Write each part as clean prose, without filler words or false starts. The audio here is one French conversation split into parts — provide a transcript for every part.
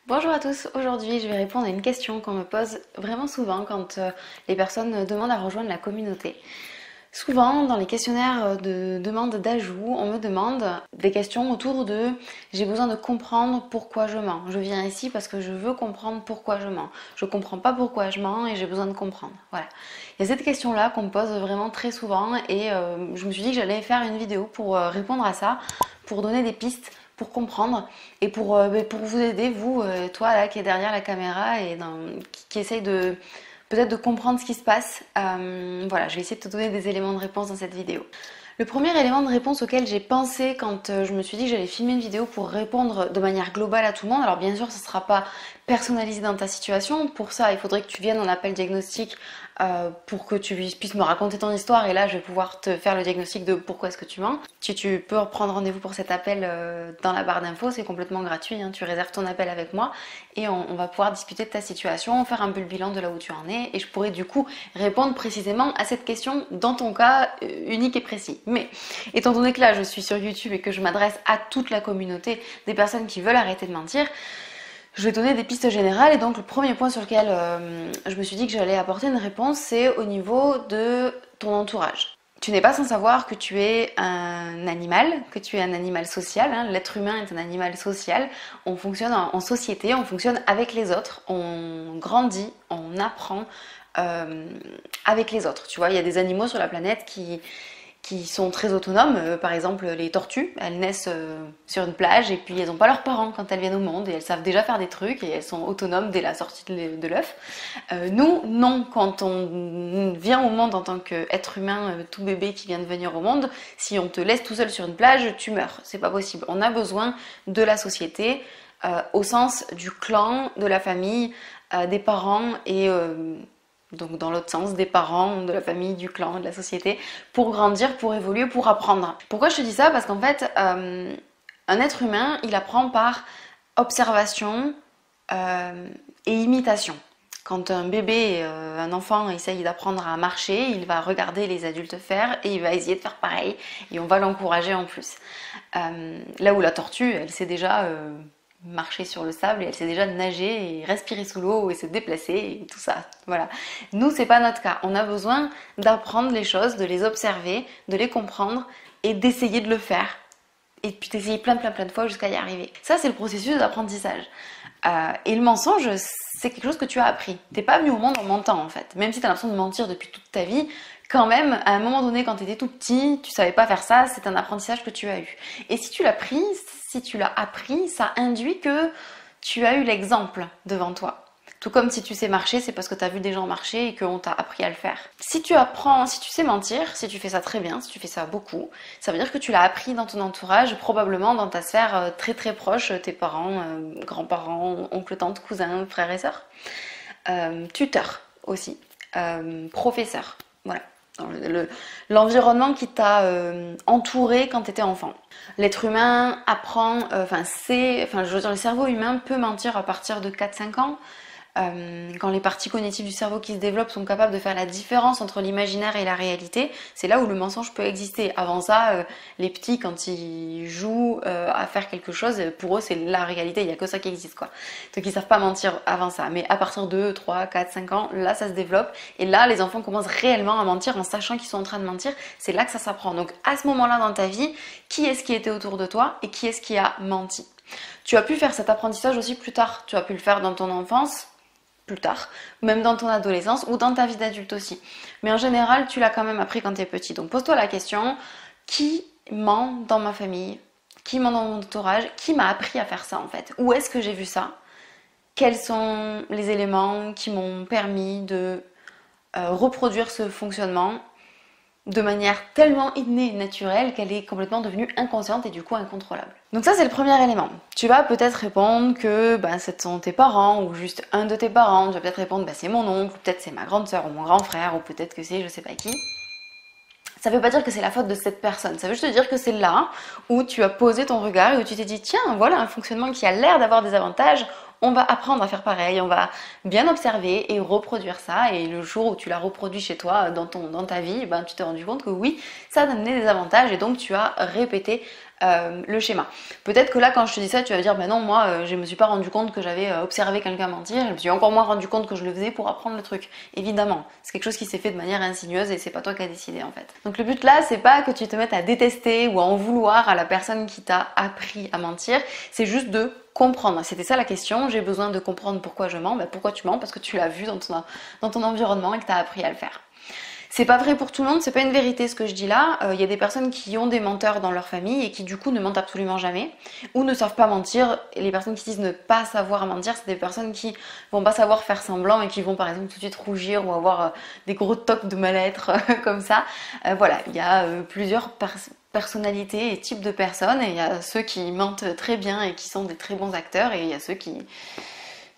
Bonjour à tous, aujourd'hui je vais répondre à une question qu'on me pose vraiment souvent quand les personnes demandent à rejoindre la communauté. Souvent dans les questionnaires de demande d'ajout, on me demande des questions autour de j'ai besoin de comprendre pourquoi je mens. Je viens ici parce que je veux comprendre pourquoi je mens. Je comprends pas pourquoi je mens et j'ai besoin de comprendre. Voilà. Il y a cette question-là qu'on me pose vraiment très souvent et je me suis dit que j'allais faire une vidéo pour répondre à ça, pour donner des pistes pour comprendre et pour vous aider, vous, toi là qui est derrière la caméra et qui essaye de peut-être de comprendre ce qui se passe. Voilà, je vais essayer de te donner des éléments de réponse dans cette vidéo. Le premier élément de réponse auquel j'ai pensé quand je me suis dit que j'allais filmer une vidéo pour répondre de manière globale à tout le monde, alors bien sûr ce ne sera pas personnalisé dans ta situation, pour ça il faudrait que tu viennes en appel diagnostic pour que tu puisses me raconter ton histoire et là je vais pouvoir te faire le diagnostic de pourquoi est-ce que tu mens. Si tu peux prendre rendez-vous pour cet appel dans la barre d'infos, c'est complètement gratuit, hein. Tu réserves ton appel avec moi et on va pouvoir discuter de ta situation, faire un peu le bilan de là où tu en es et je pourrai du coup répondre précisément à cette question dans ton cas unique et précis. Mais étant donné que là je suis sur YouTube et que je m'adresse à toute la communauté des personnes qui veulent arrêter de mentir, je vais donner des pistes générales et donc le premier point sur lequel je me suis dit que j'allais apporter une réponse, c'est au niveau de ton entourage. Tu n'es pas sans savoir que tu es un animal, que tu es un animal social, hein. L'être humain est un animal social, on fonctionne en société, on fonctionne avec les autres, on grandit, on apprend avec les autres. Tu vois, il y a des animaux sur la planète qui sont très autonomes. Par exemple, les tortues, elles naissent sur une plage et puis elles n'ont pas leurs parents quand elles viennent au monde et elles savent déjà faire des trucs et elles sont autonomes dès la sortie de l'œuf. Nous, non, quand on vient au monde en tant qu'être humain, tout bébé qui vient de venir au monde, si on te laisse tout seul sur une plage, tu meurs. C'est pas possible. On a besoin de la société au sens du clan, de la famille, des parents et donc dans l'autre sens, des parents, de la famille, du clan, de la société, pour grandir, pour évoluer, pour apprendre. Pourquoi je te dis ça? Parce qu'en fait, un être humain, il apprend par observation et imitation. Quand un bébé, un enfant essaye d'apprendre à marcher, il va regarder les adultes faire et il va essayer de faire pareil et on va l'encourager en plus. Là où la tortue, elle sait déjà marcher sur le sable et elle sait déjà nager et respirer sous l'eau et se déplacer et tout ça. Voilà. Nous, c'est pas notre cas. On a besoin d'apprendre les choses, de les observer, de les comprendre et d'essayer de le faire. Et puis d'essayer plein de fois jusqu'à y arriver. Ça, c'est le processus d'apprentissage. Et le mensonge, c'est quelque chose que tu as appris. T'es pas venu au monde en mentant en fait. Même si tu as l'impression de mentir depuis toute ta vie, quand même, à un moment donné, quand tu étais tout petit, tu savais pas faire ça, c'est un apprentissage que tu as eu. Et si tu l'as pris, si tu l'as appris, ça induit que tu as eu l'exemple devant toi. Tout comme si tu sais marcher, c'est parce que tu as vu des gens marcher et qu'on t'a appris à le faire. Si tu apprends, si tu sais mentir, si tu fais ça très bien, si tu fais ça beaucoup, ça veut dire que tu l'as appris dans ton entourage, probablement dans ta sphère très proche, tes parents, grands-parents, oncles, tantes, cousins, frères et sœurs. Tuteur aussi, professeur, voilà. L'environnement qui t'a entouré quand tu étais enfant. L'être humain apprend, je veux dire, le cerveau humain peut mentir à partir de 4-5 ans. Quand les parties cognitives du cerveau qui se développent sont capables de faire la différence entre l'imaginaire et la réalité, c'est là où le mensonge peut exister. Avant ça, les petits, quand ils jouent à faire quelque chose, pour eux c'est la réalité, il n'y a que ça qui existe, quoi. Donc ils savent pas mentir avant ça. Mais à partir de 3, 4, 5 ans, là ça se développe. Et là, les enfants commencent réellement à mentir en sachant qu'ils sont en train de mentir. C'est là que ça s'apprend. Donc à ce moment-là dans ta vie, qui est-ce qui était autour de toi et qui est-ce qui a menti? Tu as pu faire cet apprentissage aussi plus tard. Tu as pu le faire dans ton enfance, plus tard, même dans ton adolescence ou dans ta vie d'adulte aussi. Mais en général, tu l'as quand même appris quand tu es petit. Donc pose-toi la question, qui ment dans ma famille? Qui ment dans mon entourage? Qui m'a appris à faire ça en fait? Où est-ce que j'ai vu ça? Quels sont les éléments qui m'ont permis de reproduire ce fonctionnement de manière tellement innée et naturelle qu'elle est complètement devenue inconsciente et du coup incontrôlable. Donc ça c'est le premier élément. Tu vas peut-être répondre que ce sont tes parents ou juste un de tes parents. Tu vas peut-être répondre c'est mon oncle, ou peut-être c'est ma grande sœur ou mon grand frère ou peut-être que c'est je sais pas qui. Ça veut pas dire que c'est la faute de cette personne, ça veut juste te dire que c'est là où tu as posé ton regard et où tu t'es dit tiens voilà un fonctionnement qui a l'air d'avoir des avantages, on va apprendre à faire pareil, on va bien observer et reproduire ça et le jour où tu l'as reproduit chez toi dans ta vie, tu t'es rendu compte que oui, ça a amené des avantages et donc tu as répété le schéma. Peut-être que là quand je te dis ça tu vas dire bah non moi je me suis pas rendu compte que j'avais observé quelqu'un mentir, je me suis encore moins rendu compte que je le faisais pour apprendre le truc. Évidemment, c'est quelque chose qui s'est fait de manière insidieuse et c'est pas toi qui as décidé en fait. Donc le but là c'est pas que tu te mettes à détester ou à en vouloir à la personne qui t'a appris à mentir, c'est juste de comprendre. C'était ça la question, j'ai besoin de comprendre pourquoi je mens. Ben, pourquoi tu mens? Parce que tu l'as vu dans ton environnement et que tu as appris à le faire. C'est pas vrai pour tout le monde, c'est pas une vérité ce que je dis là. Il y a des personnes qui ont des menteurs dans leur famille et qui du coup ne mentent absolument jamais ou ne savent pas mentir. Et les personnes qui disent ne pas savoir mentir, c'est des personnes qui vont pas savoir faire semblant et qui vont par exemple tout de suite rougir ou avoir des gros tocs de mal-être comme ça. Voilà, il y a plusieurs personnalités et types de personnes et il y a ceux qui mentent très bien et qui sont des très bons acteurs et il y a ceux qui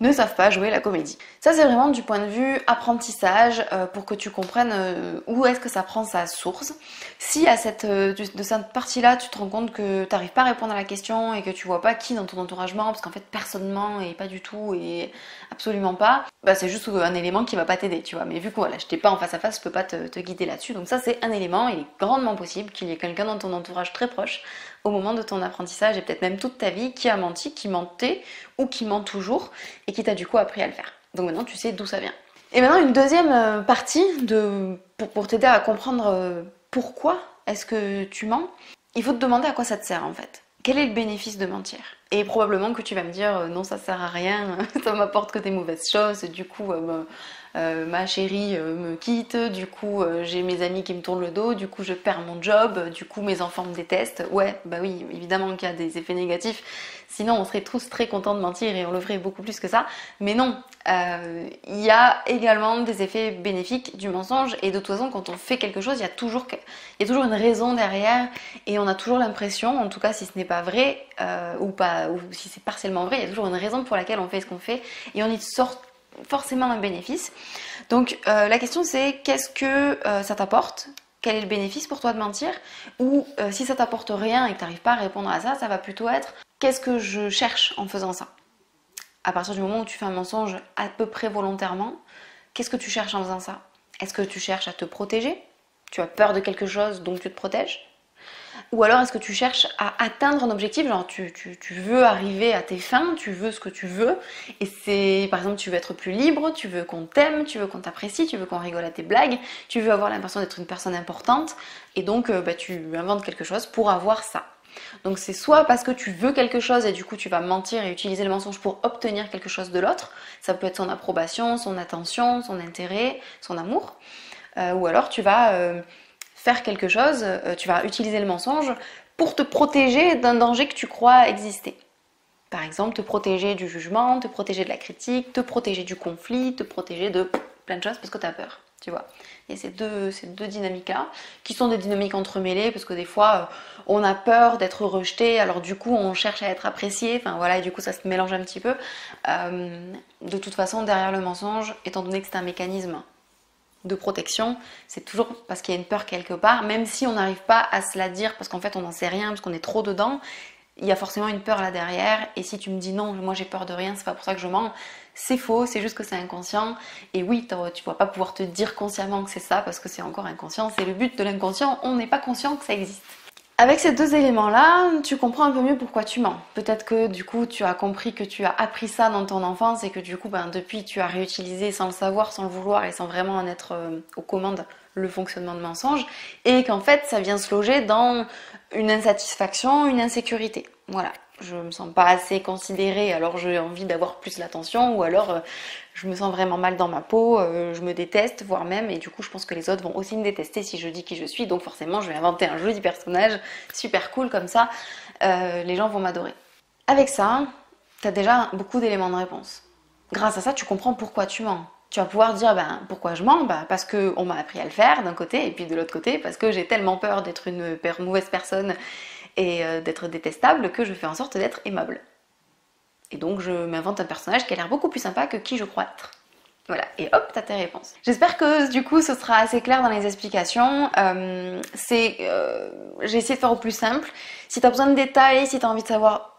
ne savent pas jouer la comédie. Ça c'est vraiment du point de vue apprentissage pour que tu comprennes où est-ce que ça prend sa source. Si de cette partie-là tu te rends compte que tu n'arrives pas à répondre à la question et que tu vois pas qui dans ton entourage ment, parce qu'en fait personne ment et pas du tout et absolument pas, bah c'est juste un élément qui va pas t'aider, tu vois. Mais vu que voilà, je t'ai pas en face à face, je peux pas te guider là-dessus. Donc ça c'est un élément, il est grandement possible qu'il y ait quelqu'un dans ton entourage très proche au moment de ton apprentissage et peut-être même toute ta vie qui a menti, qui mentait ou qui ment toujours et qui t'a du coup appris à le faire. Donc maintenant tu sais d'où ça vient. Et maintenant une deuxième partie pour t'aider à comprendre pourquoi est-ce que tu mens, il faut te demander à quoi ça te sert en fait. Quel est le bénéfice de mentir? Et probablement que tu vas me dire non ça sert à rien, ça m'apporte que des mauvaises choses, du coup ma chérie me quitte, du coup j'ai mes amis qui me tournent le dos, du coup je perds mon job, du coup mes enfants me détestent. Ouais, bah oui, évidemment qu'il y a des effets négatifs, sinon on serait tous très contents de mentir et on le ferait beaucoup plus que ça. Mais non, il y a également des effets bénéfiques du mensonge et de toute façon quand on fait quelque chose, il y a toujours une raison derrière et on a toujours l'impression, en tout cas si ce n'est pas vrai ou si c'est partiellement vrai, il y a toujours une raison pour laquelle on fait ce qu'on fait et on y sort forcément un bénéfice. Donc la question c'est qu'est-ce que ça t'apporte? Quel est le bénéfice pour toi de mentir? Ou si ça t'apporte rien et que tu n'arrives pas à répondre à ça, ça va plutôt être qu'est-ce que je cherche en faisant ça? À partir du moment où tu fais un mensonge à peu près volontairement, qu'est-ce que tu cherches en faisant ça? Est-ce que tu cherches à te protéger? Tu as peur de quelque chose donc tu te protèges? Ou alors est-ce que tu cherches à atteindre un objectif, genre tu veux arriver à tes fins, tu veux ce que tu veux, et c'est par exemple tu veux être plus libre, tu veux qu'on t'aime, tu veux qu'on t'apprécie, tu veux qu'on rigole à tes blagues, tu veux avoir l'impression d'être une personne importante, et donc tu inventes quelque chose pour avoir ça. Donc c'est soit parce que tu veux quelque chose et du coup tu vas mentir et utiliser le mensonge pour obtenir quelque chose de l'autre, ça peut être son approbation, son attention, son intérêt, son amour, ou alors tu vas faire quelque chose, tu vas utiliser le mensonge pour te protéger d'un danger que tu crois exister. Par exemple, te protéger du jugement, te protéger de la critique, te protéger du conflit, te protéger de plein de choses parce que tu as peur, tu vois. Il y a ces deux dynamiques-là, qui sont des dynamiques entremêlées, parce que des fois, on a peur d'être rejeté, alors du coup, on cherche à être apprécié, enfin voilà, et du coup, ça se mélange un petit peu. De toute façon, derrière le mensonge, étant donné que c'est un mécanisme de protection, c'est toujours parce qu'il y a une peur quelque part, même si on n'arrive pas à se la dire parce qu'en fait on n'en sait rien, parce qu'on est trop dedans, il y a forcément une peur là derrière, et si tu me dis non, moi j'ai peur de rien, c'est pas pour ça que je mens, c'est faux, c'est juste que c'est inconscient, et oui, tu vas pas pouvoir te dire consciemment que c'est ça parce que c'est encore inconscient, c'est le but de l'inconscient, on n'est pas conscient que ça existe. Avec ces deux éléments-là, tu comprends un peu mieux pourquoi tu mens. Peut-être que du coup tu as compris que tu as appris ça dans ton enfance et que du coup depuis tu as réutilisé sans le savoir, sans le vouloir et sans vraiment en être aux commandes le fonctionnement de mensonge, et qu'en fait ça vient se loger dans une insatisfaction, une insécurité. Voilà, je me sens pas assez considérée, alors j'ai envie d'avoir plus l'attention, ou alors je me sens vraiment mal dans ma peau, je me déteste, voire même, et du coup je pense que les autres vont aussi me détester si je dis qui je suis, donc forcément je vais inventer un joli personnage super cool comme ça, les gens vont m'adorer. Avec ça, tu as déjà beaucoup d'éléments de réponse. Grâce à ça, tu comprends pourquoi tu mens. Tu vas pouvoir dire pourquoi je mens, parce qu'on m'a appris à le faire d'un côté, et puis de l'autre côté parce que j'ai tellement peur d'être une mauvaise personne et d'être détestable que je fais en sorte d'être aimable. Et donc je m'invente un personnage qui a l'air beaucoup plus sympa que qui je crois être. Voilà, et hop, t'as tes réponses. J'espère que du coup ce sera assez clair dans les explications. J'ai essayé de faire au plus simple. Si t'as besoin de détails, si t'as envie de savoir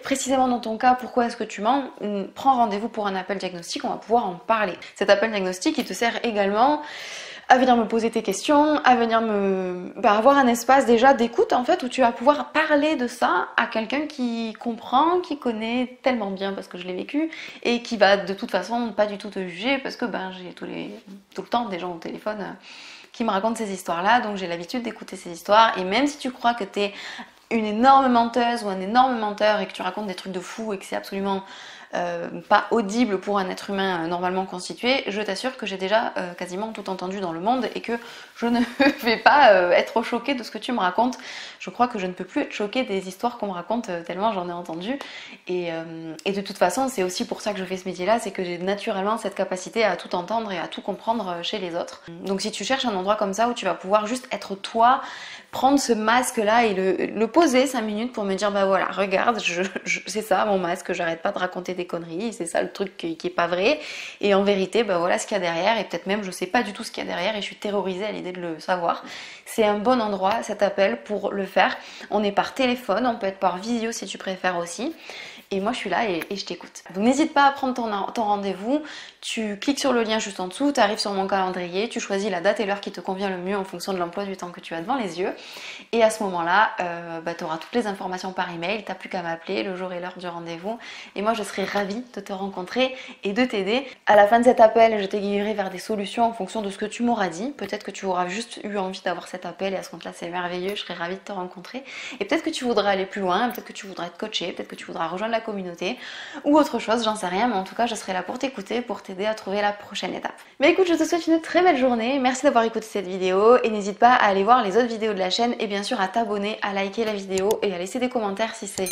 précisément dans ton cas pourquoi est-ce que tu mens, prends rendez-vous pour un appel diagnostic, on va pouvoir en parler. Cet appel diagnostic, il te sert également à venir me poser tes questions, à venir avoir un espace déjà d'écoute en fait où tu vas pouvoir parler de ça à quelqu'un qui comprend, qui connaît tellement bien parce que je l'ai vécu et qui va de toute façon pas du tout te juger parce que j'ai tout le temps des gens au téléphone qui me racontent ces histoires-là, donc j'ai l'habitude d'écouter ces histoires. Et même si tu crois que t'es une énorme menteuse ou un énorme menteur et que tu racontes des trucs de fou et que c'est absolument pas audible pour un être humain normalement constitué, je t'assure que j'ai déjà quasiment tout entendu dans le monde et que je ne vais pas être choquée de ce que tu me racontes. Je crois que je ne peux plus être choquée des histoires qu'on me raconte tellement j'en ai entendu. Et de toute façon, c'est aussi pour ça que je fais ce métier-là, c'est que j'ai naturellement cette capacité à tout entendre et à tout comprendre chez les autres. Donc si tu cherches un endroit comme ça où tu vas pouvoir juste être toi, prendre ce masque-là et le poser 5 minutes pour me dire bah voilà, regarde, c'est ça mon masque, j'arrête pas de raconter des conneries, c'est ça le truc qui est pas vrai. Et en vérité, bah voilà ce qu'il y a derrière, et peut-être même je sais pas du tout ce qu'il y a derrière et je suis terrorisée à l'idée de le savoir. C'est un bon endroit cet appel pour le faire. On est par téléphone, on peut être par visio si tu préfères aussi. Et moi je suis là et je t'écoute. Donc n'hésite pas à prendre ton rendez-vous, tu cliques sur le lien juste en dessous, tu arrives sur mon calendrier, tu choisis la date et l'heure qui te convient le mieux en fonction de l'emploi du temps que tu as devant les yeux. Et à ce moment-là, tu auras toutes les informations par email, tu n'as plus qu'à m'appeler le jour et l'heure du rendez-vous. Et moi je serai ravie de te rencontrer et de t'aider. À la fin de cet appel, je t'aiguillerai vers des solutions en fonction de ce que tu m'auras dit. Peut-être que tu auras juste eu envie d'avoir cet appel et à ce compte-là c'est merveilleux, je serai ravie de te rencontrer. Et peut-être que tu voudrais aller plus loin, peut-être que tu voudrais être coaché, peut-être que tu voudras rejoindre la communauté ou autre chose, j'en sais rien, mais en tout cas je serai là pour t'écouter, pour t'aider à trouver la prochaine étape. Mais écoute, je te souhaite une très belle journée, merci d'avoir écouté cette vidéo et n'hésite pas à aller voir les autres vidéos de la chaîne et bien sûr à t'abonner, à liker la vidéo et à laisser des commentaires si c'est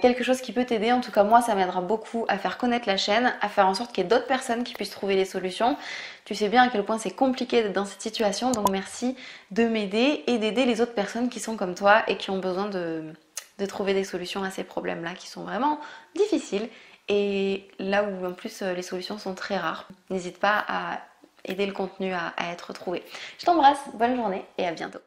quelque chose qui peut t'aider. En tout cas moi ça m'aidera beaucoup à faire connaître la chaîne, à faire en sorte qu'il y ait d'autres personnes qui puissent trouver les solutions. Tu sais bien à quel point c'est compliqué d'être dans cette situation, donc merci de m'aider et d'aider les autres personnes qui sont comme toi et qui ont besoin de trouver des solutions à ces problèmes-là qui sont vraiment difficiles et là où en plus les solutions sont très rares. N'hésite pas à aider le contenu à être trouvé. Je t'embrasse, bonne journée et à bientôt.